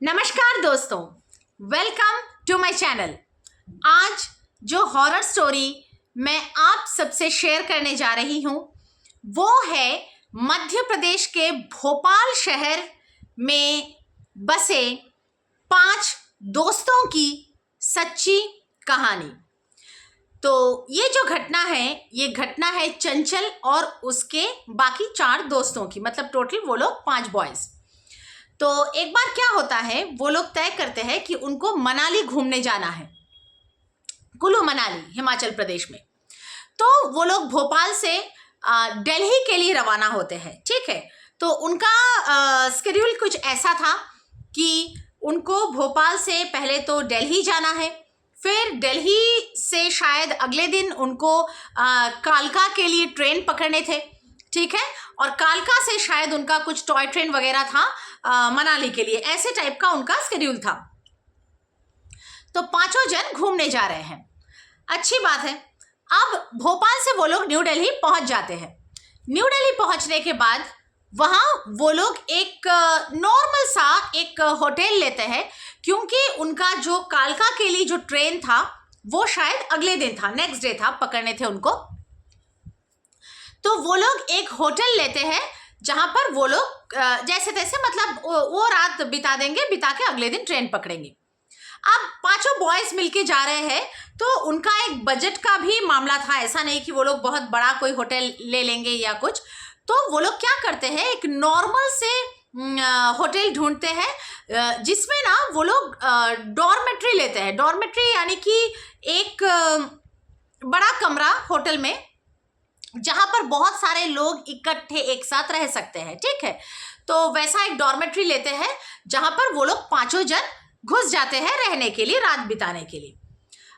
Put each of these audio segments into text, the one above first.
नमस्कार दोस्तों, welcome to my channel. आज जो हॉरर स्टोरी मैं आप सबसे शेयर करने जा रही हूँ वो है मध्य प्रदेश के भोपाल शहर में बसे 5 दोस्तों की सच्ची कहानी। तो ये जो घटना है ये घटना है चंचल और उसके बाकी 4 दोस्तों की, मतलब टोटल वो लोग 5 बॉयज़। तो एक बार क्या होता है, वो लोग तय करते हैं कि उनको मनाली घूमने जाना है, कुल्लू मनाली हिमाचल प्रदेश में। तो वो लोग भोपाल से दिल्ली के लिए रवाना होते हैं। ठीक है, तो उनका शेड्यूल कुछ ऐसा था कि उनको भोपाल से पहले तो दिल्ली जाना है, फिर दिल्ली से शायद अगले दिन उनको कालका के लिए ट्रेन पकड़ने थे। ठीक है, और कालका से शायद उनका कुछ टॉय ट्रेन वगैरह था मनाली के लिए, ऐसे टाइप का उनका शेड्यूल था। तो 5 जन घूमने जा रहे हैं, अच्छी बात है। अब भोपाल से वो लोग न्यू दिल्ली पहुंच जाते हैं। न्यू दिल्ली पहुंचने के बाद वहां वो लोग एक नॉर्मल सा एक होटल लेते हैं, क्योंकि उनका जो कालका के लिए जो ट्रेन था वो शायद अगले दिन था, नेक्स्ट डे था, पकड़ने थे उनको। तो वो लोग एक होटल लेते हैं जहां पर वो लोग जैसे तैसे मतलब वो रात बिता देंगे, बिता के अगले दिन ट्रेन पकड़ेंगे। अब 5 बॉयज मिलके जा रहे हैं, तो उनका एक बजट का भी मामला था। ऐसा नहीं कि वो लोग बहुत बड़ा कोई होटल ले लेंगे या कुछ। तो वो लोग क्या करते हैं, एक नॉर्मल से होटल ढूंढते हैं जिसमें ना वो लोग डॉर्मेट्री लेते हैं। डॉर्मेट्री यानी कि एक बड़ा कमरा होटल में जहां पर बहुत सारे लोग इकट्ठे एक साथ रह सकते हैं। ठीक है, तो वैसा एक डॉर्मेट्री लेते हैं जहां पर वो लोग 5 जन घुस जाते हैं रहने के लिए, रात बिताने के लिए।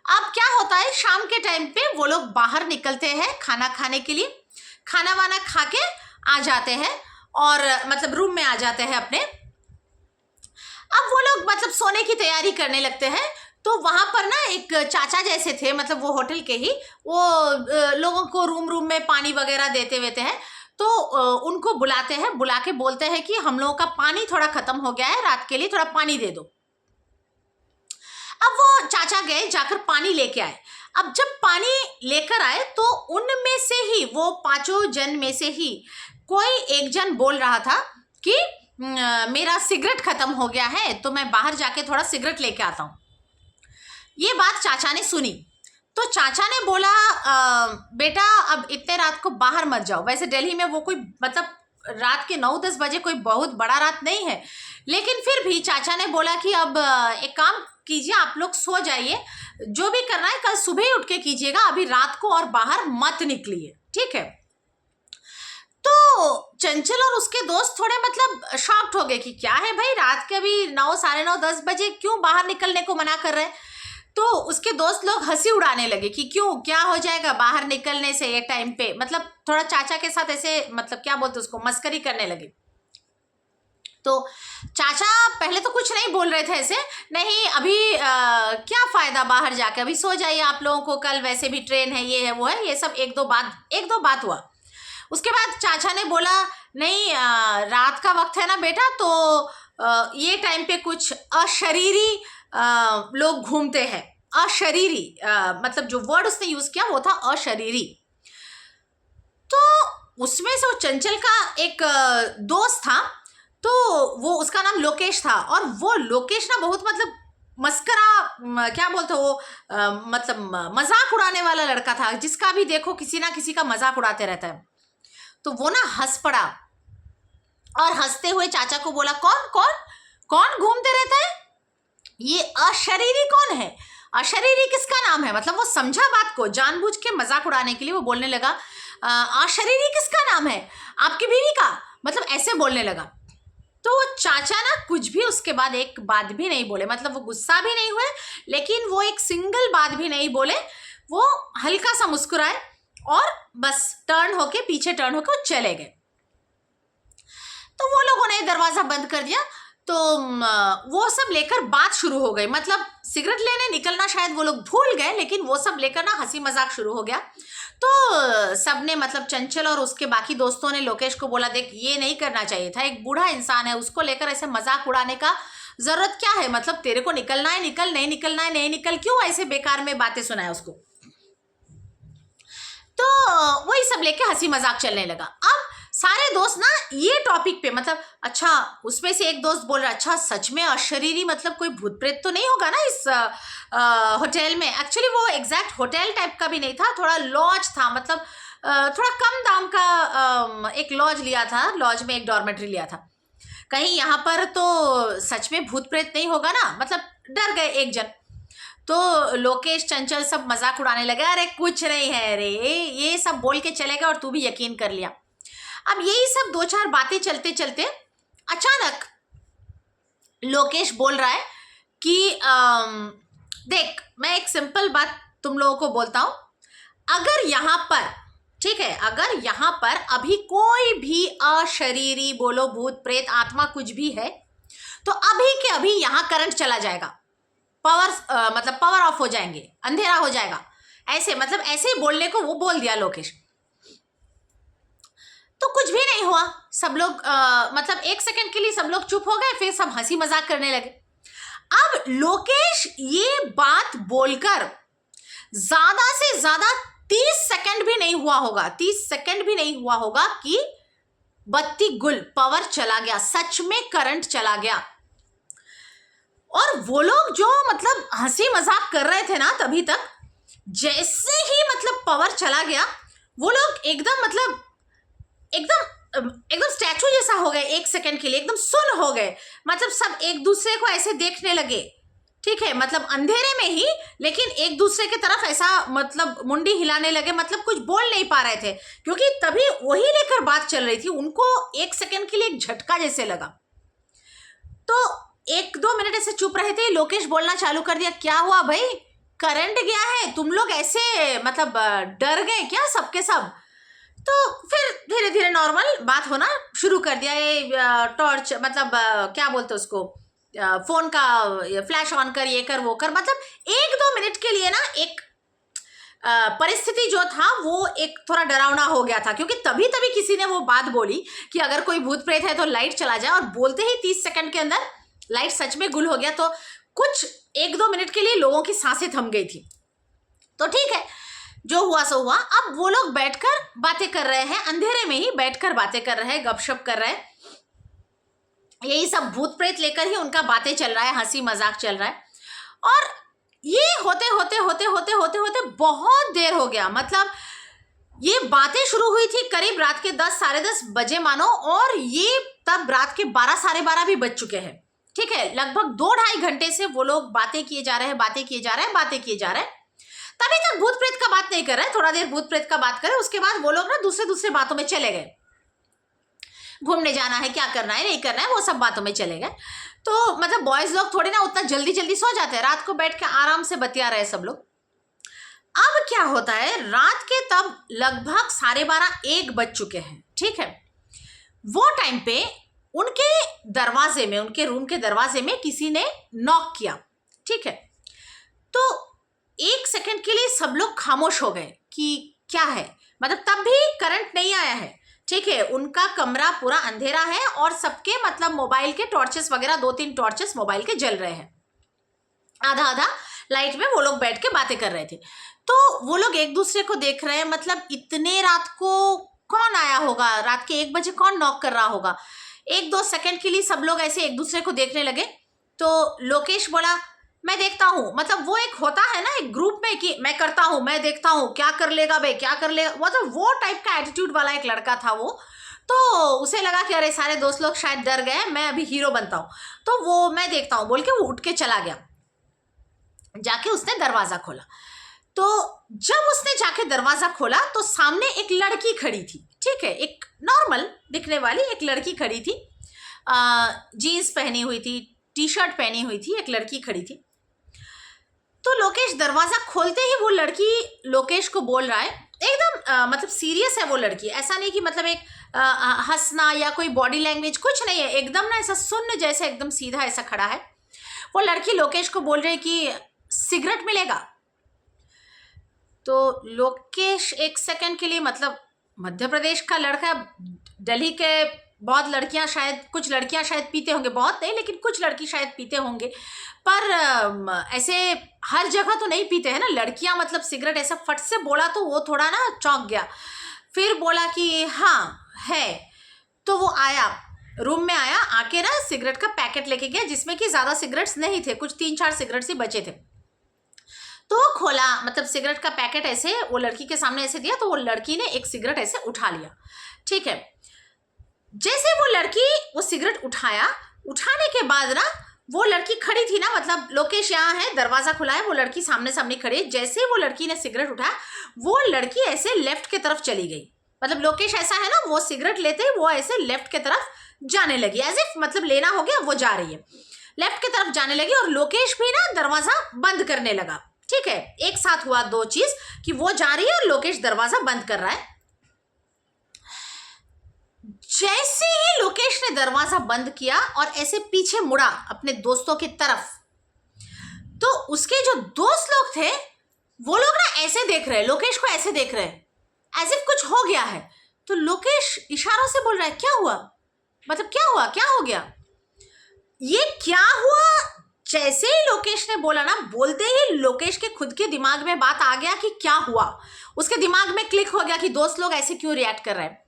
अब क्या होता है, शाम के टाइम पे वो लोग बाहर निकलते हैं खाना खाने के लिए, खाना वाना खा के आ जाते हैं और मतलब रूम में आ जाते हैं अपने। अब वो लोग मतलब सोने की तैयारी करने लगते हैं। तो वहां पर ना एक चाचा जैसे थे, मतलब वो होटल के ही, वो लोगों को रूम में पानी वगैरह देते हुए हैं। तो उनको बुलाते हैं, बुला के बोलते हैं कि हम लोगों का पानी थोड़ा खत्म हो गया है, रात के लिए थोड़ा पानी दे दो। अब वो चाचा गए, जाकर पानी लेके आए। अब जब पानी लेकर आए तो उनमें से ही, वो 5 जन में से ही कोई एक जन बोल रहा था कि मेरा सिगरेट खत्म हो गया है, तो मैं बाहर जाके थोड़ा सिगरेट लेके आता हूँ। ये बात चाचा ने सुनी तो चाचा ने बोला बेटा अब इतने रात को बाहर मत जाओ। वैसे दिल्ली में वो कोई मतलब रात के 9-10 बजे कोई बहुत बड़ा रात नहीं है, लेकिन फिर भी चाचा ने बोला कि अब एक काम कीजिए, आप लोग सो जाइए, जो भी करना है कल सुबह ही उठ के कीजिएगा, अभी रात को और बाहर मत निकलिए। ठीक है, तो चंचल और उसके दोस्त थोड़े मतलब शॉक्ड हो गए कि क्या है भाई, रात के अभी 9, साढ़े 9, 10 बजे क्यों बाहर निकलने को मना कर रहे हैं। तो उसके दोस्त लोग हंसी उड़ाने लगे कि क्यों, क्या हो जाएगा बाहर निकलने से ये टाइम पे, मतलब थोड़ा चाचा के साथ ऐसे मतलब क्या बोलते उसको, मस्करी करने लगे। तो चाचा पहले तो कुछ नहीं बोल रहे थे, ऐसे नहीं अभी क्या फायदा बाहर जाके, अभी सो जाइए आप लोगों को, कल वैसे भी ट्रेन है, ये है वो है, ये सब एक दो बात हुआ। उसके बाद चाचा ने बोला नहीं रात का वक्त है ना बेटा, तो ये टाइम पे कुछ अशरीरी लोग घूमते हैं। अशरीरी मतलब जो वर्ड उसने यूज किया वो था अशरीरी। तो उसमें से वो चंचल का एक दोस्त था, तो वो उसका नाम लोकेश था, और वो लोकेश ना बहुत मतलब मस्करा क्या बोलते वो मतलब मजाक उड़ाने वाला लड़का था, जिसका भी देखो किसी ना किसी का मजाक उड़ाते रहता है। तो वो ना हंस पड़ा और हंसते हुए चाचा को बोला कौन कौन कौन घूमते रहता है, ये अशरीरी कौन है, अशरीरी किसका नाम है। मतलब वो समझा बात को, जानबूझ के मजाक उड़ाने के लिए वो बोलने लगा अशरीरी किसका नाम है, आपकी बीवी का, मतलब ऐसे बोलने लगा। तो वो चाचा ना कुछ भी उसके बाद एक बात भी नहीं बोले, मतलब वो गुस्सा भी नहीं हुए, लेकिन वो एक सिंगल बात भी नहीं बोले। वो हल्का सा मुस्कुराए और बस पीछे टर्न होके वो चले गए। तो वो लोगों ने दरवाजा बंद कर दिया। तो वो सब लेकर बात शुरू हो गई, मतलब सिगरेट लेने निकलना शायद वो लोग भूल गए, लेकिन वो सब लेकर ना हंसी मजाक शुरू हो गया। तो सबने मतलब चंचल और उसके बाकी दोस्तों ने लोकेश को बोला देख ये नहीं करना चाहिए था, एक बूढ़ा इंसान है, उसको लेकर ऐसे मजाक उड़ाने का जरूरत क्या है, मतलब तेरे को निकलना है निकल, नहीं निकलना है नहीं निकल, क्यों ऐसे बेकार में बातें सुनाए उसको। तो वही सब लेके हंसी मजाक चलने लगा। अब सारे दोस्त ना ये टॉपिक पे, मतलब अच्छा उसमें से एक दोस्त बोल रहा अच्छा सच में अशरीरी मतलब कोई भूत प्रेत तो नहीं होगा ना इस होटल में। एक्चुअली वो एग्जैक्ट होटल टाइप का भी नहीं था, थोड़ा लॉज था, मतलब थोड़ा कम दाम का एक लॉज लिया था, लॉज में एक डॉर्मेट्री लिया था। कहीं यहाँ पर तो सच में भूत प्रेत नहीं होगा ना, मतलब डर गए एक जन। तो लोकेश चंचल सब मजाक उड़ाने लगे, अरे कुछ नहीं है, अरे ये सब बोल के चले गए और तू भी यकीन कर लिया। अब यही सब दो चार बातें चलते चलते अचानक लोकेश बोल रहा है कि देख मैं एक सिंपल बात तुम लोगों को बोलता हूं, अगर यहाँ पर, ठीक है, अगर यहाँ पर अभी कोई भी अशरीरी, बोलो भूत प्रेत आत्मा कुछ भी है, तो अभी के अभी यहाँ करंट चला जाएगा, पावर मतलब पावर ऑफ हो जाएंगे, अंधेरा हो जाएगा, ऐसे मतलब ऐसे ही बोलने को वो बोल दिया लोकेश। तो कुछ भी नहीं हुआ, सब लोग मतलब एक सेकंड के लिए सब लोग चुप हो गए, फिर सब हंसी मजाक करने लगे। अब लोकेश ये बात बोलकर ज्यादा से ज्यादा 30 सेकंड भी नहीं हुआ होगा, 30 सेकंड भी नहीं हुआ होगा कि बत्ती गुल, पावर चला गया, सच में करंट चला गया। और वो लोग जो मतलब हंसी मजाक कर रहे थे ना तभी तक, जैसे ही मतलब पावर चला गया वो लोग एकदम मतलब एकदम स्टैचू जैसा हो गए, एक सेकंड के लिए एकदम सुन्न हो गए, मतलब सब एक दूसरे को ऐसे देखने लगे, ठीक है, मतलब अंधेरे में ही, लेकिन एक दूसरे की तरफ ऐसा मतलब मुंडी हिलाने लगे, मतलब कुछ बोल नहीं पा रहे थे क्योंकि तभी वही लेकर बात चल रही थी। उनको एक सेकंड के लिए एक झटका जैसे लगा, तो 1-2 मिनट ऐसे चुप रहे थे। लोकेश बोलना चालू कर दिया, क्या हुआ भाई, करंट गया है, तुम लोग ऐसे मतलब डर गए क्या सबके सब। तो फिर धीरे धीरे नॉर्मल बात होना शुरू कर दिया। ये टॉर्च मतलब क्या बोलते उसको, फोन का फ्लैश ऑन कर, ये कर वो कर, मतलब 1-2 मिनट के लिए ना एक परिस्थिति जो था वो एक थोड़ा डरावना हो गया था, क्योंकि तभी तभी किसी ने वो बात बोली कि अगर कोई भूत प्रेत है तो लाइट चला जाए, और बोलते ही 30 सेकंड के अंदर लाइट सच में गुल हो गया। तो कुछ 1-2 मिनट के लिए लोगों की सांसें थम गई थी। तो ठीक है, जो हुआ सो हुआ। अब वो लोग बैठकर बातें कर रहे हैं, अंधेरे में ही बैठकर बातें कर रहे हैं, गपशप कर रहे हैं, यही सब भूत प्रेत लेकर ही उनका बातें चल रहा है, हंसी मजाक चल रहा है। और ये होते होते होते होते होते होते बहुत देर हो गया, मतलब ये बातें शुरू हुई थी करीब रात के 10 साढ़े 10 बजे मानो, और ये तब रात के 12 साढ़े 12 भी बज चुके हैं, ठीक है। लगभग 2-2.5 घंटे से वो लोग बातें किए जा रहे हैं, बातें किए जा रहे हैं, बातें किए जा रहे हैं। तभी तक भूत प्रेत का बात नहीं कर रहे, थोड़ा देर भूत प्रेत का बात करें, उसके बाद वो लोग ना दूसरे बातों में चले गए। घूमने जाना है, क्या करना है नहीं करना है, वो सब बातों में चले गए। तो मतलब बॉयज लोग थोड़ी ना उतना जल्दी जल्दी सो जाते हैं, रात को बैठ के आराम से बतिया रहे सब लोग। अब क्या होता है, रात के तब लगभग 12:30-1 बज चुके हैं, ठीक है। वो टाइम पे उनके दरवाजे में, उनके रूम के दरवाजे में किसी ने नॉक किया, ठीक है। तो 1 सेकंड के लिए सब लोग खामोश हो गए कि क्या है, मतलब तब भी करंट नहीं आया है, ठीक है। उनका कमरा पूरा अंधेरा है और सबके मतलब मोबाइल के टॉर्चेस वगैरह 2-3 टॉर्चेस मोबाइल के जल रहे हैं, आधा आधा लाइट में वो लोग बैठ के बातें कर रहे थे। तो वो लोग एक दूसरे को देख रहे हैं, मतलब इतने रात को कौन आया होगा, रात के 1 बजे कौन नॉक कर रहा होगा। 1-2 सेकंड के लिए सब लोग ऐसे एक दूसरे को देखने लगे। तो लोकेश बोला, मैं देखता हूँ, मतलब वो एक होता है ना एक ग्रुप में कि मैं करता हूँ, मैं देखता हूँ, क्या कर लेगा भाई, क्या कर लेगा, मतलब वो टाइप का एटीट्यूड वाला एक लड़का था वो। तो उसे लगा कि अरे सारे दोस्त लोग शायद डर गए, मैं अभी हीरो बनता हूँ, तो वो मैं देखता हूँ बोल के वो उठ के चला गया। जाके उसने दरवाजा खोला, तो जब उसने जाके दरवाजा खोला तो सामने एक लड़की खड़ी थी, ठीक है, एक नॉर्मल दिखने वाली एक लड़की खड़ी थी, जीन्स पहनी हुई थी, टी-शर्ट पहनी हुई थी, एक लड़की खड़ी थी। तो लोकेश दरवाजा खोलते ही वो लड़की लोकेश को बोल रहा है, एकदम मतलब सीरियस है वो लड़की, ऐसा नहीं कि मतलब एक हंसना या कोई बॉडी लैंग्वेज कुछ नहीं है, एकदम ना ऐसा सुन्न जैसे एकदम सीधा ऐसा खड़ा है। वो लड़की लोकेश को बोल रही है कि सिगरेट मिलेगा। तो लोकेश 1 सेकंड के लिए, मतलब मध्य प्रदेश का लड़का, दिल्ली के बहुत लड़कियां शायद, कुछ लड़कियां शायद पीते होंगे, बहुत नहीं लेकिन कुछ लड़की शायद पीते होंगे, पर ऐसे हर जगह तो नहीं पीते हैं ना लड़कियां। मतलब सिगरेट ऐसा फट से बोला तो वो थोड़ा ना चौंक गया, फिर बोला कि हाँ है। तो वो आया, रूम में आया, आके ना सिगरेट का पैकेट लेके गया जिसमें कि ज्यादा सिगरेट्स नहीं थे, कुछ 3-4 सिगरेट्स ही बचे थे। तो वो खोला, मतलब सिगरेट का पैकेट ऐसे वो लड़की के सामने ऐसे दिया, तो वो लड़की ने एक सिगरेट ऐसे उठा लिया। ठीक है, जैसे वो लड़की वो सिगरेट उठाया, उठाने के बाद ना वो लड़की खड़ी थी ना, मतलब लोकेश यहाँ है, दरवाजा खुला है, वो लड़की सामने सामने खड़ी है। जैसे वो लड़की ने सिगरेट उठाया, वो लड़की ऐसे लेफ्ट की तरफ चली गई। मतलब लोकेश ऐसा है ना, वो सिगरेट लेते ही वो ऐसे लेफ्ट की तरफ जाने लगी, एज इफ मतलब लेना हो गया, वो जा रही है, लेफ्ट की तरफ जाने लगी। और लोकेश भी ना दरवाजा बंद करने लगा। ठीक है, एक साथ हुआ दो चीज कि वो जा रही है और लोकेश दरवाजा बंद कर रहा है। जैसे ही लोकेश ने दरवाजा बंद किया और ऐसे पीछे मुड़ा अपने दोस्तों की तरफ, तो उसके जो दोस्त लोग थे वो लोग ना ऐसे देख रहे हैं, लोकेश को ऐसे देख रहे हैं एज इफ कुछ हो गया है। तो लोकेश इशारों से बोल रहा है क्या हुआ, मतलब क्या हुआ, क्या हो गया, ये क्या हुआ। जैसे ही लोकेश ने बोला ना, बोलते ही लोकेश के खुद के दिमाग में बात आ गया कि क्या हुआ। उसके दिमाग में क्लिक हो गया कि दोस्त लोग ऐसे क्यों रिएक्ट कर रहे हैं।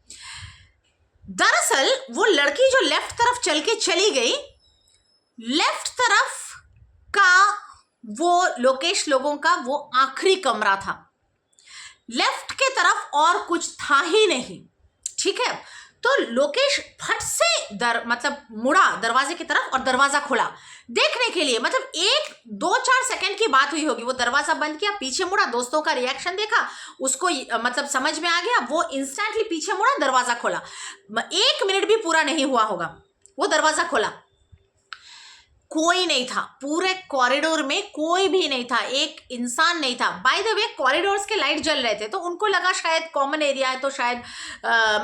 दरअसल वो लड़की जो लेफ्ट तरफ चल के चली गई, लेफ्ट तरफ का वो लोकेश लोगों का वो आखिरी कमरा था। लेफ्ट के तरफ और कुछ था ही नहीं। ठीक है, तो लोकेश फट से मतलब मुड़ा दरवाजे की तरफ और दरवाजा खोला देखने के लिए। मतलब 1-2-4 सेकंड की बात हुई होगी। वो दरवाजा बंद किया, पीछे मुड़ा, दोस्तों का रिएक्शन देखा, उसको मतलब समझ में आ गया, वो इंस्टेंटली पीछे मुड़ा, दरवाजा खोला। 1 मिनट भी पूरा नहीं हुआ होगा, वो दरवाजा खोला, कोई नहीं था, पूरे कॉरिडोर में कोई भी नहीं था, एक इंसान नहीं था। बाय द वे कॉरिडोर्स के लाइट जल रहे थे, तो उनको लगा शायद कॉमन एरिया है, तो शायद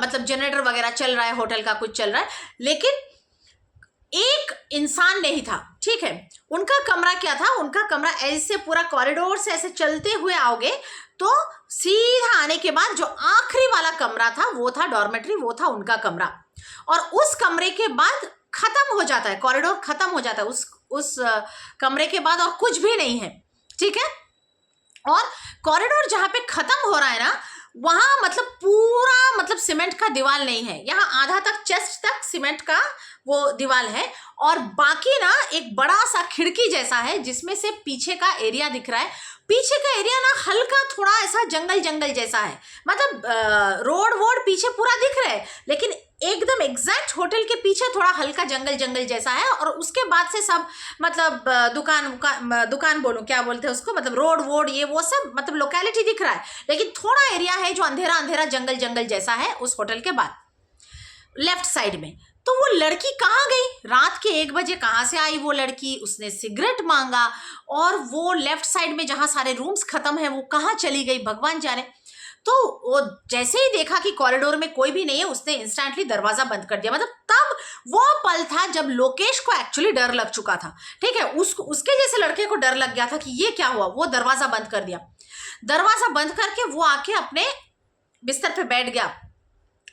मतलब जनरेटर वगैरह चल रहा है, होटल का कुछ चल रहा है, लेकिन एक इंसान नहीं था। ठीक है, उनका कमरा क्या था, उनका कमरा ऐसे पूरा कॉरिडोर से ऐसे चलते हुए आओगे तो सीधा आने के बाद जो आखिरी वाला कमरा था वो था डॉर्मेट्री, वो था उनका कमरा। और उस कमरे के बाद खत्म हो जाता है, कॉरिडोर खत्म हो जाता है, उस कमरे के बाद और कुछ भी नहीं है। ठीक है, और कॉरिडोर जहां पे खत्म हो रहा है ना, वहां मतलब पूरा मतलब सीमेंट का दीवार नहीं है, यहाँ आधा तक, चेस्ट तक सीमेंट का वो दीवार है, और बाकी ना एक बड़ा सा खिड़की जैसा है जिसमें से पीछे का एरिया दिख रहा है। पीछे का एरिया ना हल्का थोड़ा ऐसा जंगल जंगल जैसा है, मतलब रोड वोड पीछे पूरा दिख रहा है, लेकिन एकदम एग्जैक्ट होटल के पीछे थोड़ा हल्का जंगल जंगल जैसा है। और उसके बाद से सब मतलब दुकान बोलूं, क्या बोलते हैं उसको, मतलब रोड वोड ये वो सब मतलब लोकेलिटी दिख रहा है, लेकिन थोड़ा एरिया है जो अंधेरा अंधेरा जंगल जंगल जैसा है उस होटल के बाद लेफ्ट साइड में। तो वो लड़की कहाँ गई, रात के 1 बजे कहाँ से आई वो लड़की, उसने सिगरेट मांगा, और वो लेफ्ट साइड में जहाँ सारे रूम्स खत्म है वो कहाँ चली गई भगवान जाने। तो वो जैसे ही देखा कि कॉरिडोर में कोई भी नहीं है, उसने इंस्टेंटली दरवाजा बंद कर दिया। मतलब तब वो पल था जब लोकेश को एक्चुअली डर लग चुका था। ठीक है, उसके जैसे लड़के को डर लग गया था कि ये क्या हुआ। वो दरवाजा बंद कर दिया, दरवाजा बंद करके वो आके अपने बिस्तर पे बैठ गया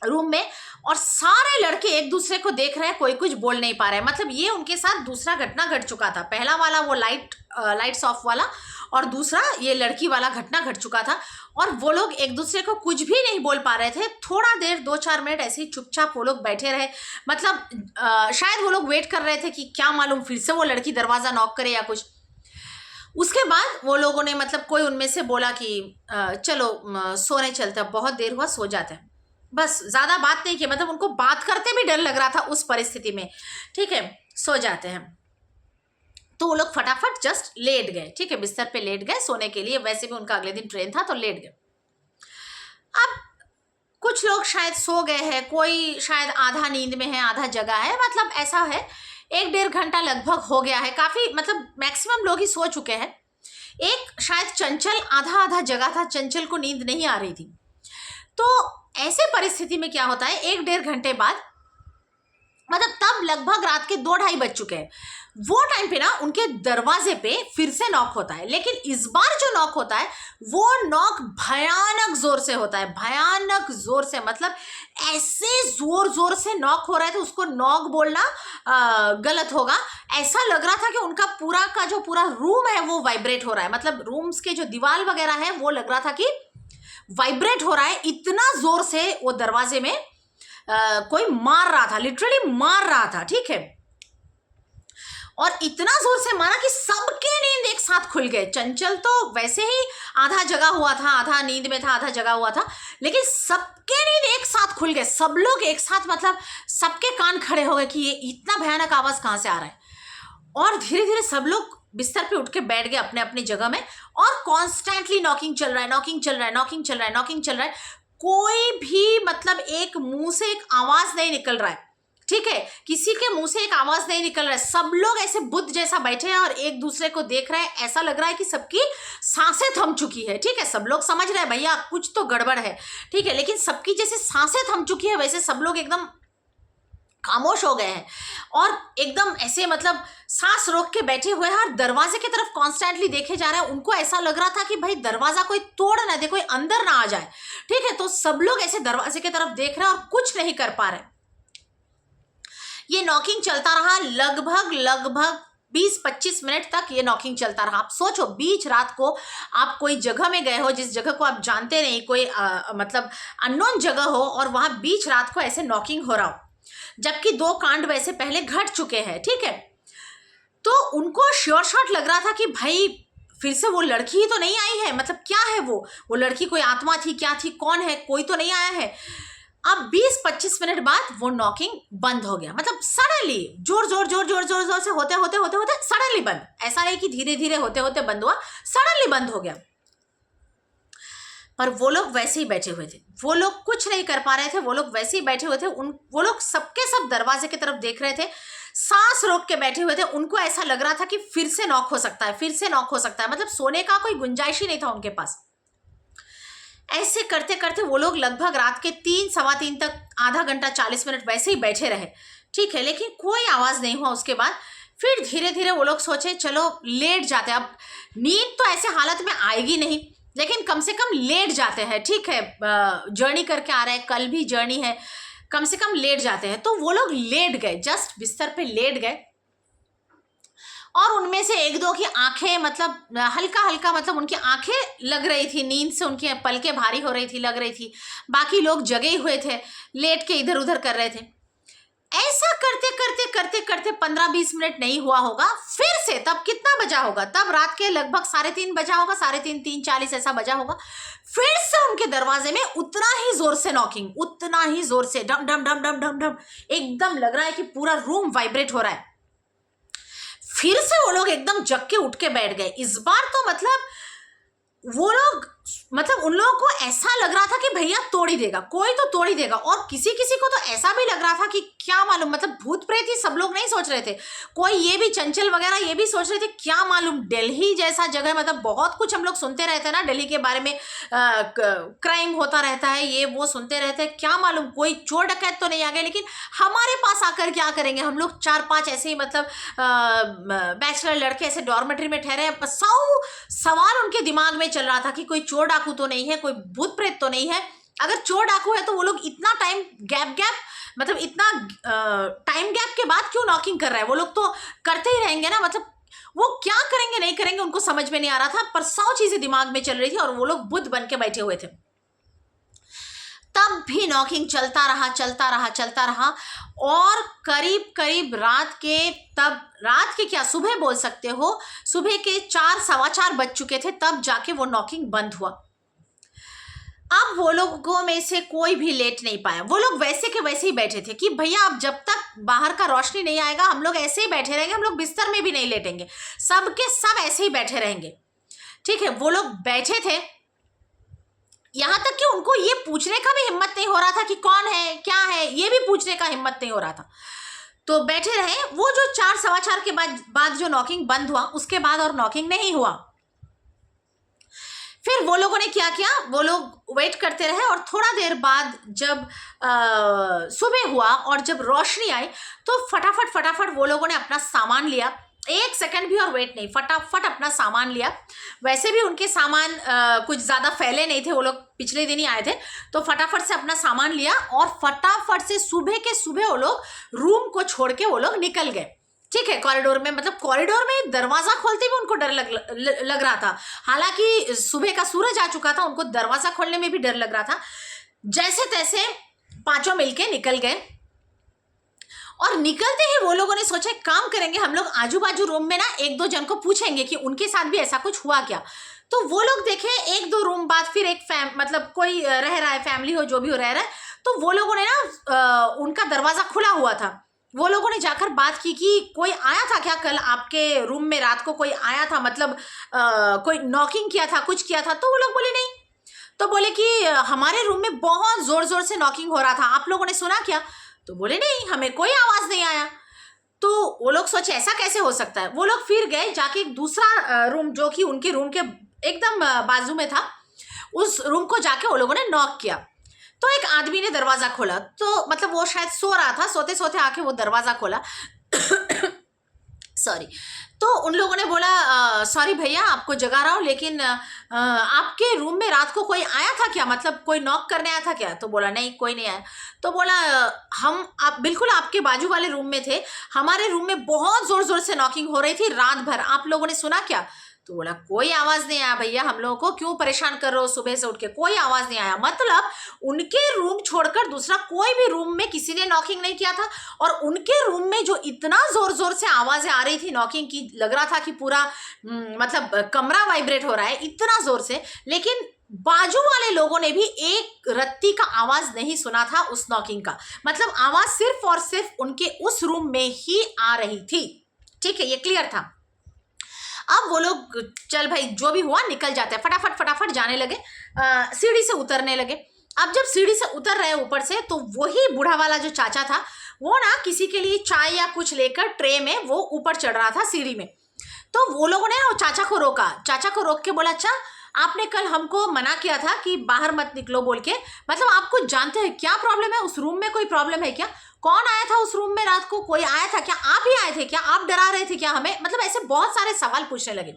रूम में, और सारे लड़के एक दूसरे को देख रहे हैं, कोई कुछ बोल नहीं पा रहे हैं। मतलब ये उनके साथ दूसरा घटना घट चुका था। पहला वाला वो लाइट्स ऑफ वाला, और दूसरा ये लड़की वाला घटना घट चुका था, और वो लोग एक दूसरे को कुछ भी नहीं बोल पा रहे थे। थोड़ा देर 2-4 मिनट ऐसे ही चुपचाप वो लोग बैठे रहे। मतलब शायद वो लोग वेट कर रहे थे कि क्या मालूम फिर से वो लड़की दरवाजा नॉक करे या कुछ। उसके बाद वो लोगों ने मतलब कोई उनमें से बोला कि चलो सोने चलते, अब बहुत देर हुआ, सो जाते हैं। बस ज्यादा बात नहीं की, मतलब उनको बात करते भी डर लग रहा था उस परिस्थिति में। ठीक है, सो जाते हैं। तो वो लोग फटाफट जस्ट लेट गए। ठीक है, बिस्तर पे लेट गए सोने के लिए, वैसे भी उनका अगले दिन ट्रेन था तो लेट गए। अब कुछ लोग शायद सो गए हैं, कोई शायद आधा नींद में है, आधा जगा है, मतलब ऐसा है 1-1.5 घंटा लगभग हो गया है, काफी मतलब मैक्सिमम लोग ही सो चुके हैं। एक शायद चंचल आधा आधा जगा था, चंचल को नींद नहीं आ रही थी। तो ऐसे परिस्थिति में क्या होता है, 1-1.5 घंटे बाद, मतलब तब लगभग रात के 2-2:30 बज चुके हैं, वो टाइम पे ना उनके दरवाजे पे फिर से नॉक होता है, लेकिन इस बार जो नॉक होता है वो नॉक भयानक जोर से होता है, भयानक जोर से, मतलब ऐसे जोर जोर से नॉक हो रहा है तो उसको नॉक बोलना गलत होगा। ऐसा लग रहा था कि उनका पूरा का जो पूरा रूम है वो वाइब्रेट हो रहा है, मतलब रूम्स के जो दीवार वगैरह है वो लग रहा था कि वाइब्रेट हो रहा है, इतना जोर से वो दरवाजे में कोई मार रहा था, लिटरली मार रहा था, ठीक है। और इतना जोर से मारा कि सबके नींद एक साथ खुल गए। चंचल तो वैसे ही आधा जगा हुआ था, आधा नींद में था, आधा जगा हुआ था, लेकिन सबके नींद एक साथ खुल गए, सब लोग एक साथ, मतलब सबके कान खड़े हो गए कि ये इतना भयानक आवाज कहां से आ रहा है। और धीरे धीरे सब लोग बिस्तर पे उठ के बैठ गए अपने अपनी जगह में, और कॉन्स्टेंटली नॉकिंग चल रहा है, नॉकिंग चल रहा है, नॉकिंग चल रहा है, नॉकिंग चल रहा है। कोई भी मतलब एक मुंह से एक आवाज नहीं निकल रहा है, ठीक है, किसी के मुंह से एक आवाज नहीं निकल रहा है। सब लोग ऐसे बुद्ध जैसा बैठे हैं और एक दूसरे को देख रहे हैं। ऐसा लग रहा है कि सबकी सांसें थम चुकी है, ठीक है, सब लोग समझ रहे हैं भैया कुछ तो गड़बड़ है, ठीक है, लेकिन सबकी जैसे सांसें थम चुकी है वैसे सब लोग एकदम खामोश हो गए हैं और एकदम ऐसे मतलब सांस रोक के बैठे हुए हैं और दरवाजे की तरफ कॉन्स्टेंटली देखे जा रहे हैं। उनको ऐसा लग रहा था कि भाई दरवाजा कोई तोड़ ना दे, कोई अंदर ना आ जाए, ठीक है। तो सब लोग ऐसे दरवाजे की तरफ देख रहे हैं और कुछ नहीं कर पा रहे। ये नॉकिंग चलता रहा लगभग 20-25 मिनट तक ये नॉकिंग चलता रहा। आप सोचो, बीच रात को आप कोई जगह में गए हो जिस जगह को आप जानते नहीं, कोई मतलब अननोन जगह हो, और वहां बीच रात को ऐसे नॉकिंग हो रहा हो, जबकि 2 कांड वैसे पहले घट चुके हैं, ठीक है। तो उनको श्योर शॉट लग रहा था कि भाई फिर से वो लड़की ही तो नहीं आई है, मतलब क्या है वो लड़की कोई आत्मा थी, क्या थी, कौन है, कोई तो नहीं आया है। अब 20-25 मिनट बाद वो नॉकिंग बंद हो गया, मतलब सडनली जोर से होते सडनली बंद। ऐसा नहीं कि धीरे धीरे होते होते बंद हुआ, सडनली बंद हो गया। पर वो लोग वैसे ही बैठे हुए थे, वो लोग कुछ नहीं कर पा रहे थे, वो लोग वैसे ही बैठे हुए थे। वो लोग सबके सब दरवाजे की तरफ देख रहे थे, सांस रोक के बैठे हुए थे। उनको ऐसा लग रहा था कि फिर से नॉक हो सकता है, फिर से नॉक हो सकता है, मतलब सोने का कोई गुंजाइश ही नहीं था उनके पास। ऐसे करते करते वो लोग लगभग रात के 3-3:15 तक आधा घंटा 40 मिनट वैसे ही बैठे रहे, ठीक है, लेकिन कोई आवाज नहीं हुआ। उसके बाद फिर धीरे धीरे वो लोग सोचे चलो लेट जाते हैं। अब नींद तो ऐसे हालत में आएगी नहीं, लेकिन कम से कम लेट जाते हैं, ठीक है, जर्नी करके आ रहे हैं, कल भी जर्नी है, कम से कम लेट जाते हैं। तो वो लोग लेट गए, जस्ट बिस्तर पे लेट गए, और उनमें से 1-2 की आंखें मतलब हल्का हल्का, मतलब उनकी आंखें लग रही थी, नींद से उनकी पलकें भारी हो रही थी, लग रही थी। बाकी लोग जगे हुए थे, लेट के इधर उधर कर रहे थे। ऐसा करते करते करते करते 15-20 मिनट नहीं हुआ होगा, फिर से तब कितना बजा होगा, तब रात के लगभग 3:30 बजा होगा, 3:30 3:40 ऐसा बजा होगा। फिर से उनके दरवाजे में उतना ही जोर से नॉकिंग, उतना ही जोर से डम डम डम डम डम डम, एकदम लग रहा है कि पूरा रूम वाइब्रेट हो रहा है। फिर से वो लोग एकदम जग के उठ के बैठ गए। इस बार तो मतलब वो लोग, मतलब उन लोगों को ऐसा लग रहा था कि भैया तोड़ ही देगा, कोई तो तोड़ ही देगा। और किसी किसी को तो ऐसा भी लग रहा था कि क्या मालूम, मतलब भूत प्रेत ही सब लोग नहीं सोच रहे थे, कोई ये भी चंचल वगैरह ये भी सोच रहे थे क्या मालूम, दिल्ली जैसा जगह, मतलब बहुत कुछ हम लोग सुनते रहते हैं ना दिल्ली के बारे में, क्राइम होता रहता है, ये वो सुनते रहते हैं, क्या मालूम कोई चोर डकैत तो नहीं आ गए। लेकिन हमारे पास आकर क्या करेंगे, हम लोग 4-5 ऐसे ही मतलब बैचलर लड़के ऐसे डॉर्मेटरी में ठहरे हैं, 100 सवाल उनके दिमाग में चल रहा था कि कोई चोर डाकू तो नहीं है, कोई भूत प्रेत तो नहीं है। अगर चोर डाकू है तो वो लोग इतना टाइम गैप मतलब इतना टाइम गैप के बाद क्यों नॉकिंग कर रहा है, वो लोग तो करते ही रहेंगे ना, मतलब वो क्या करेंगे नहीं करेंगे उनको समझ में नहीं आ रहा था, पर 100 चीजें दिमाग में चल रही थी और वो लोग बुद्ध बन के बैठे हुए थे। तब भी नॉकिंग चलता रहा और करीब रात के क्या सुबह बोल सकते हो, सुबह के 4-4:15 बज चुके थे, तब जाके वो नॉकिंग बंद हुआ। अब वो लोगों में से कोई भी लेट नहीं पाया, वो लोग वैसे के वैसे ही बैठे थे कि भैया अब जब तक बाहर का रोशनी नहीं आएगा हम लोग ऐसे ही बैठे रहेंगे, हम लोग बिस्तर में भी नहीं लेटेंगे, सबके सब ऐसे ही बैठे रहेंगे, ठीक है। वो लोग बैठे थे, यहां तक कि उनको ये पूछने का भी हिम्मत नहीं हो रहा था कि कौन है क्या है, ये भी पूछने का हिम्मत नहीं हो रहा था, तो बैठे रहे। वो जो 4-4:15 के बाद जो नॉकिंग बंद हुआ, उसके बाद और नॉकिंग नहीं हुआ। फिर वो लोगों ने क्या किया, वो लोग वेट करते रहे और थोड़ा देर बाद जब सुबह हुआ और जब रोशनी आई तो फटाफट वो लोगों ने अपना सामान लिया, 1 सेकंड भी और वेट नहीं, फटाफट अपना सामान लिया। वैसे भी उनके सामान कुछ ज़्यादा फैले नहीं थे, वो लोग पिछले दिन ही आए थे, तो फटाफट से अपना सामान लिया और फटाफट से सुबह के सुबह वो लोग रूम को छोड़ के वो लोग निकल गए। ठीक है, कॉरिडोर में, मतलब कॉरिडोर में दरवाजा खोलते भी उनको डर लग रहा था। हालांकि सुबह का सूरज आ चुका था, उनको दरवाजा खोलने में भी डर लग रहा था। जैसे तैसे पांचों मिलके निकल गए और निकलते ही वो लोगों ने सोचा एक काम करेंगे, हम लोग आजू बाजू रूम में ना 1-2 जन को पूछेंगे कि उनके साथ भी ऐसा कुछ हुआ क्या। तो वो लोग देखे 1-2 रूम बाद फिर एक मतलब कोई रह रहा है, फैमिली हो जो भी हो रह रहा है, तो वो लोगों ने ना उनका दरवाजा खुला हुआ था, वो लोगों ने जाकर बात की कि कोई आया था क्या कल आपके रूम में, रात को कोई आया था, मतलब कोई नॉकिंग किया था, कुछ किया था। तो वो लोग बोले नहीं। तो बोले कि हमारे रूम में बहुत जोर जोर से नॉकिंग हो रहा था, आप लोगों ने सुना क्या? तो बोले नहीं, हमें कोई आवाज नहीं आया। तो वो लोग सोचे ऐसा कैसे हो सकता है। वो लोग फिर गए जाके एक दूसरा रूम जो कि उनके रूम के एकदम बाजू में था, उस रूम को जाके वो लोगों ने नॉक किया। तो एक आदमी ने दरवाजा खोला, तो मतलब वो शायद सो रहा था, सोते सोते आके वो दरवाजा खोला सॉरी। तो उन लोगों ने बोला सॉरी भैया आपको जगा रहा हूँ, लेकिन आपके रूम में रात को कोई आया था क्या, मतलब कोई नॉक करने आया था क्या? तो बोला नहीं, कोई नहीं आया। तो बोला हम आप बिल्कुल आपके बाजू वाले रूम में थे, हमारे रूम में बहुत जोर जोर से नॉकिंग हो रही थी रात भर, आप लोगों ने सुना क्या? तो बोला कोई आवाज नहीं आया भैया, हम लोगों को क्यों परेशान कर रहे हो, सुबह से उठ के कोई आवाज नहीं आया। मतलब उनके रूम छोड़कर दूसरा कोई भी रूम में किसी ने नॉकिंग नहीं किया था, और उनके रूम में जो इतना जोर जोर से आवाजें आ रही थी नॉकिंग की, लग रहा था कि पूरा मतलब कमरा वाइब्रेट हो रहा है इतना जोर से, लेकिन बाजू वाले लोगों ने भी एक रत्ती का आवाज नहीं सुना था उस नॉकिंग का। मतलब आवाज सिर्फ और सिर्फ उनके उस रूम में ही आ रही थी। ठीक है, ये क्लियर था। अब वो लोग चल भाई जो भी हुआ निकल जाते हैं, फटाफट जाने लगे, सीढ़ी से उतरने लगे। अब जब सीढ़ी से उतर रहे ऊपर से, तो वही बूढ़ा वाला जो चाचा था वो ना किसी के लिए चाय या कुछ लेकर ट्रे में वो ऊपर चढ़ रहा था सीढ़ी में। तो वो लोगों ने ना चाचा को रोका, चाचा को रोक के बोला अच्छा आपने कल हमको मना किया था कि बाहर मत निकलो बोल के, मतलब आप कुछ जानते हैं क्या प्रॉब्लम है, उस रूम में कोई प्रॉब्लम है क्या, कौन आया था उस रूम में रात को, कोई आया था क्या, आप ही आए थे क्या, आप डरा रहे थे क्या हमें, मतलब ऐसे बहुत सारे सवाल पूछने लगे।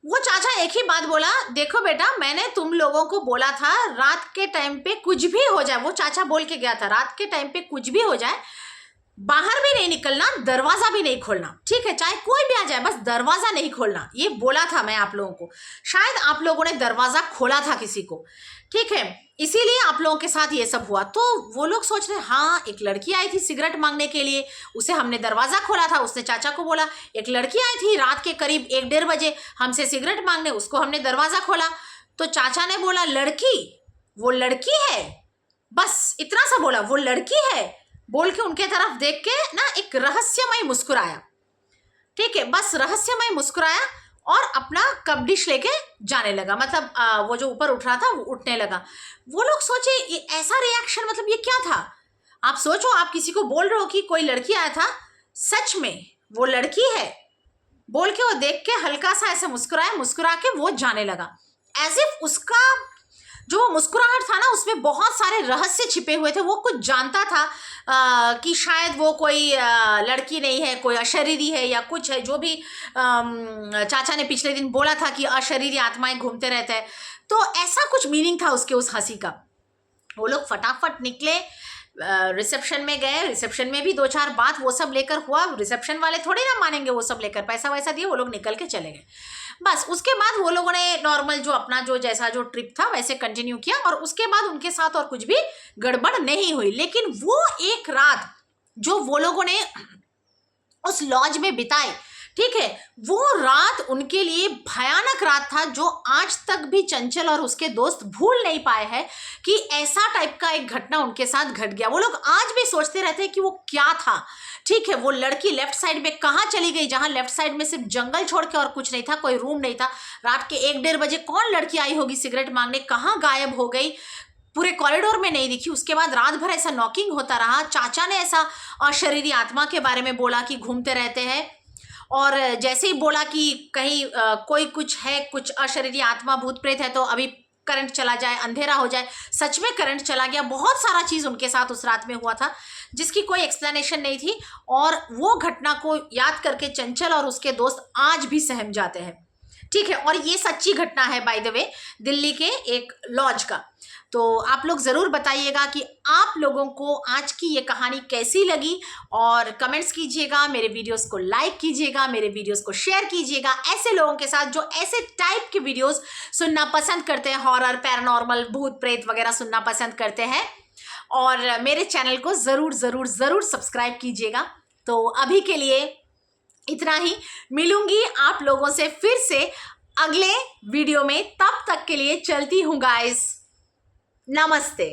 वो चाचा एक ही बात बोला, देखो बेटा मैंने तुम लोगों को बोला था रात के टाइम पे कुछ भी हो जाए, वो चाचा बोल के गया था रात के टाइम पे कुछ भी हो जाए बाहर भी नहीं निकलना, दरवाजा भी नहीं खोलना, ठीक है, चाहे कोई भी आ जाए बस दरवाजा नहीं खोलना, ये बोला था मैं आप लोगों को। शायद आप लोगों ने दरवाजा खोला था किसी को, ठीक है, इसीलिए आप लोगों के साथ ये सब हुआ। तो वो लोग सोच रहे हाँ एक लड़की आई थी सिगरेट मांगने के लिए, उसे हमने दरवाजा खोला था, उसने चाचा को बोला एक लड़की आई थी रात के करीब 1-1:30 बजे हमसे सिगरेट मांगने, उसको हमने दरवाजा खोला। तो चाचा ने बोला लड़की, वो लड़की है, बस इतना सा बोला, वो लड़की है बोल के उनके तरफ देख के ना एक रहस्यमय मुस्कुराया, ठीक है, बस रहस्यमय मुस्कुराया और अपना कप डिश लेके जाने लगा, मतलब वो जो ऊपर उठ रहा था वो उठने लगा। वो लोग सोचे ये ऐसा रिएक्शन, मतलब ये क्या था। आप सोचो आप किसी को बोल रहे हो कि कोई लड़की आया था, सच में वो लड़की है बोल के वो देख के हल्का सा ऐसे मुस्कुराया, मुस्कुरा के वो जाने लगा, एज इफ उसका जो मुस्कुराहट था ना उसमें बहुत सारे रहस्य छिपे हुए थे। वो कुछ जानता था कि शायद वो कोई लड़की नहीं है, कोई अशरीरी है या कुछ है, जो भी चाचा ने पिछले दिन बोला था कि अशरीरी आत्माएं घूमते रहते हैं, तो ऐसा कुछ मीनिंग था उसके उस हंसी का। वो लोग फटाफट निकले, रिसेप्शन में गए, रिसेप्शन में भी 2-4 बात वो सब लेकर हुआ, रिसेप्शन वाले थोड़ी ना मानेंगे, वो सब लेकर पैसा वैसा दिए वो लोग निकल के चले गए। बस उसके बाद वो लोगों ने नॉर्मल जो अपना जो जैसा जो ट्रिप था वैसे कंटिन्यू किया, और उसके बाद उनके साथ और कुछ भी गड़बड़ नहीं हुई। लेकिन वो एक रात जो वो लोगों ने उस लॉज में बिताई, ठीक है, वो रात उनके लिए भयानक रात था, जो आज तक भी चंचल और उसके दोस्त भूल नहीं पाए हैं कि ऐसा टाइप का एक घटना उनके साथ घट गया। वो लोग आज भी सोचते रहते हैं कि वो क्या था, ठीक है, वो लड़की लेफ्ट साइड में कहाँ चली गई, जहां लेफ्ट साइड में सिर्फ जंगल छोड़ के और कुछ नहीं था, कोई रूम नहीं था, रात के 1-1:30 बजे कौन लड़की आई होगी सिगरेट मांगने, कहाँ गायब हो गई, पूरे कॉरिडोर में नहीं दिखी। उसके बाद रात भर ऐसा नॉकिंग होता रहा, चाचा ने ऐसा अशरीरी आत्मा के बारे में बोला कि घूमते रहते हैं, और जैसे ही बोला कि कहीं कोई कुछ है, कुछ अशरीरी आत्मा भूत प्रेत है तो अभी करंट चला जाए, अंधेरा हो जाए। सच में करंट चला गया, बहुत सारा चीज उनके साथ उस रात में हुआ था जिसकी कोई एक्सप्लेनेशन नहीं थी। और वो घटना को याद करके चंचल और उसके दोस्त आज भी सहम जाते हैं। ठीक है, और ये सच्ची घटना है बाय द वे, दिल्ली के एक लॉज का। तो आप लोग ज़रूर बताइएगा कि आप लोगों को आज की ये कहानी कैसी लगी, और कमेंट्स कीजिएगा, मेरे वीडियोस को लाइक कीजिएगा, मेरे वीडियोस को शेयर कीजिएगा ऐसे लोगों के साथ जो ऐसे टाइप के वीडियोस सुनना पसंद करते हैं, हॉरर, पैरानॉर्मल, भूत प्रेत वगैरह सुनना पसंद करते हैं। और मेरे चैनल को ज़रूर ज़रूर ज़रूर सब्सक्राइब कीजिएगा। तो अभी के लिए इतना ही, मिलूंगी आप लोगों से फिर से अगले वीडियो में। तब तक के लिए चलती हूँ गाइस, नमस्ते।